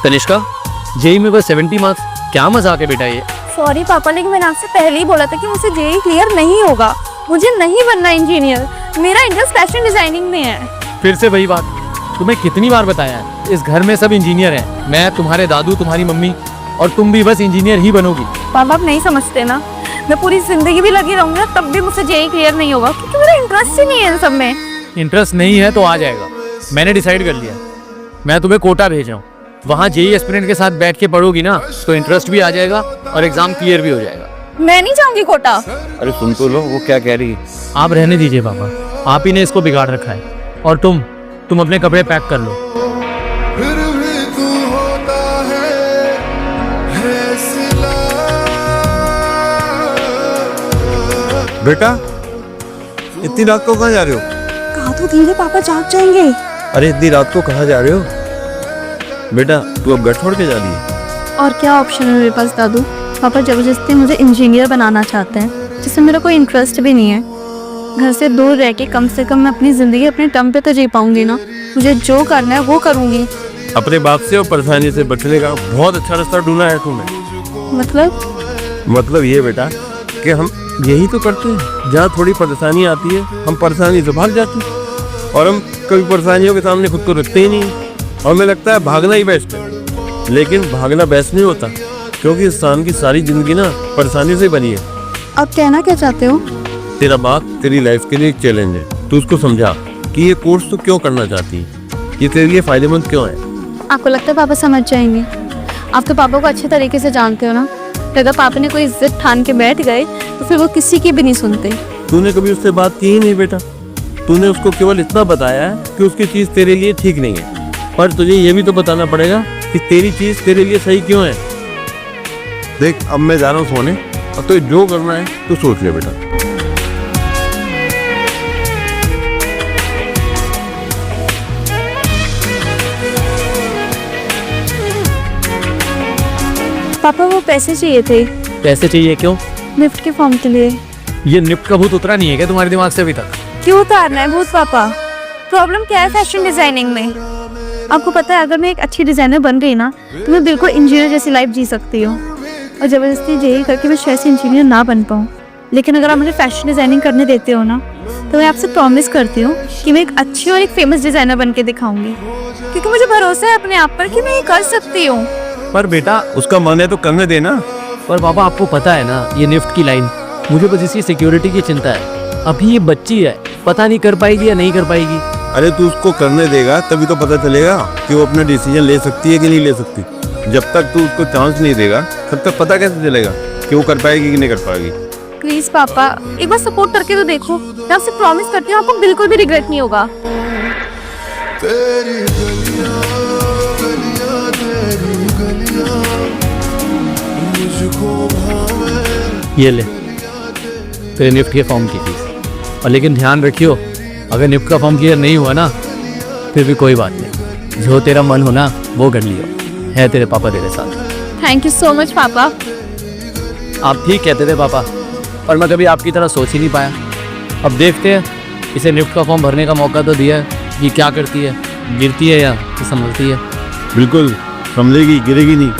Tanishka, JEE में बस 70 marks, क्या मजाक है बेटा ये। सॉरी पापा, लेकिन मैंने आपसे पहले ही बोला था कि मुझसे जेई क्लियर नहीं होगा। मुझे नहीं बनना इंजीनियर, मेरा इंटरेस्ट फैशन डिजाइनिंग में है। फिर से वही बात, तुम्हें कितनी बार बताया है, इस घर में सब इंजीनियर हैं। मैं, तुम्हारे दादू, तुम्हारी मम्मी, और तुम भी बस इंजीनियर ही बनोगी। पापा आप नहीं समझते ना, मैं पूरी जिंदगी भी लगी रहूंगी तब भी मुझसे जेई क्लियर नहीं होगा, क्योंकि मेरा इंटरेस्ट ही नहीं है इन सब में। इंटरेस्ट नहीं है तो आ जाएगा, मैंने डिसाइड कर लिया। मैं तुम्हें कोटा भेज रहा हूँ, वहाँ जेई एस्पिरेंट के साथ बैठ के पढ़ोगी ना तो इंटरेस्ट भी आ जाएगा और एग्जाम क्लियर भी हो जाएगा। मैं नहीं जाऊंगी कोटा। अरे सुन तो लो, वो क्या कह रही है। आप रहने दीजिए पापा, आप ही ने इसको बिगाड़ रखा है। और तुम अपने कपड़े पैक कर लो। फिर भी तू होता है सिला। बेटा, इतनी रात को कहाँ जा रहे हो? कहा तो धीरे, पापा जाग जाएंगे। अरे इतनी रात को कहाँ जा रहे हो? बेटा तू अब घर छोड़ के जा रही है? और क्या ऑप्शन है मेरे पास दादू? पापा जबरदस्ती मुझे इंजीनियर बनाना चाहते हैं, जिसमें मेरा कोई इंटरेस्ट भी नहीं है। घर से दूर रह के कम से कम मैं अपनी ज़िंदगी अपने दम पे तो जी पाऊंगी ना। मुझे जो करना है वो करूंगी। अपने बाप से और परेशानी से बचने का बहुत अच्छा रास्ता ढूंढा है तूने। मतलब ये बेटा कि हम यही तो करते हैं, जहाँ थोड़ी परेशानी आती है हम परेशानी से भाग जाते हैं, और हम कभी परेशानियों के सामने खुद को रखते ही नहीं। और हमें लगता है भागना ही बेस्ट है, लेकिन भागना बेस्ट नहीं होता, क्योंकि इंसान की सारी जिंदगी ना परेशानी से बनी है। अब कहना क्या चाहते हो? तेरा बाप तेरी लाइफ के लिए एक चैलेंज है। तू उसको समझा कि ये कोर्स तो क्यों करना चाहती है, ये तेरे लिए फायदेमंद क्यों है। आपको लगता है पापा समझ जाएंगे? आप तो पापा को अच्छे तरीके से जानते हो ना। अगर पापा ने कोई जिद ठान के बैठ गए तो फिर वो किसी की भी नहीं सुनते। तूने कभी उससे बात की ही नहीं बेटा। तूने उसको केवल इतना बताया है कि उसकी चीज़ तेरे लिए ठीक नहीं है, पर तुझे ये भी तो बताना पड़ेगा कि तेरी चीज़ तेरे लिए सही क्यों है। देख अब मैं जा रहा हूँ सोने, अब तो जो करना है तो सोच ले बेटा। पापा वो पैसे चाहिए थे। पैसे चाहिए क्यों? लिफ्ट के फॉर्म के लिए। ये निफ्ट का भूत उतरा नहीं है क्या तुम्हारे दिमाग से अभी तक? क्यों उतारना है भूत पापा? प्रॉब्लम क्या है फैशन डिजाइनिंग में? आपको पता है अगर मैं एक अच्छी डिजाइनर बन गई ना तो मैं बिल्कुल इंजीनियर जैसी लाइफ जी सकती हूँ, और जबरदस्ती जेई करके मैं शायद से इंजीनियर ना बन पाऊँ। लेकिन अगर आप मुझे फैशन डिजाइनिंग करने देते हो ना तो मैं आपसे प्रॉमिस करती हूँ कि मैं एक अच्छी और एक फेमस डिजाइनर बन के दिखाऊंगी, क्योंकि मुझे भरोसा है अपने आप पर कि मैं ये कर सकती हूँ। पर बेटा उसका मन है तो करने देना। पर पापा आपको पता है ना ये निफ्ट की लाइन, मुझे बस इसकी सिक्योरिटी की चिंता है। अभी ये बच्ची है, पता नहीं कर पाएगी या नहीं कर पाएगी। अरे तू उसको करने देगा तभी तो पता चलेगा कि वो अपना डिसीजन ले सकती है कि नहीं ले सकती। जब तक तू उसको चांस नहीं देगा तब तक पता कैसे चलेगा कि वो कर पाएगी कि नहीं कर पाएगी। प्लीज पापा एक बार सपोर्ट करके तो देखो। मैं आपसे प्रॉमिस करती हूँ आपको बिल्कुल भी रिग्रेट नहीं होगा। तेरी गलियां गलियां तेरी गलियां मुझको भावे। ये ले तेरे निफ्ट के फॉर्म की फीस। और लेकिन ध्यान रखियो, अगर निफ्ट का फॉर्म क्लियर नहीं हुआ ना फिर भी कोई बात नहीं, जो तेरा मन हो ना वो कर लियो, है तेरे पापा तेरे साथ। थैंक यू सो मच पापा। आप ठीक कहते थे पापा, और मैं कभी आपकी तरह सोच ही नहीं पाया। अब देखते हैं, इसे निफ्ट का फॉर्म भरने का मौका तो दिया है, ये क्या करती है, गिरती है या संभलती है। बिल्कुल संभलेगी, गिरेगी नहीं।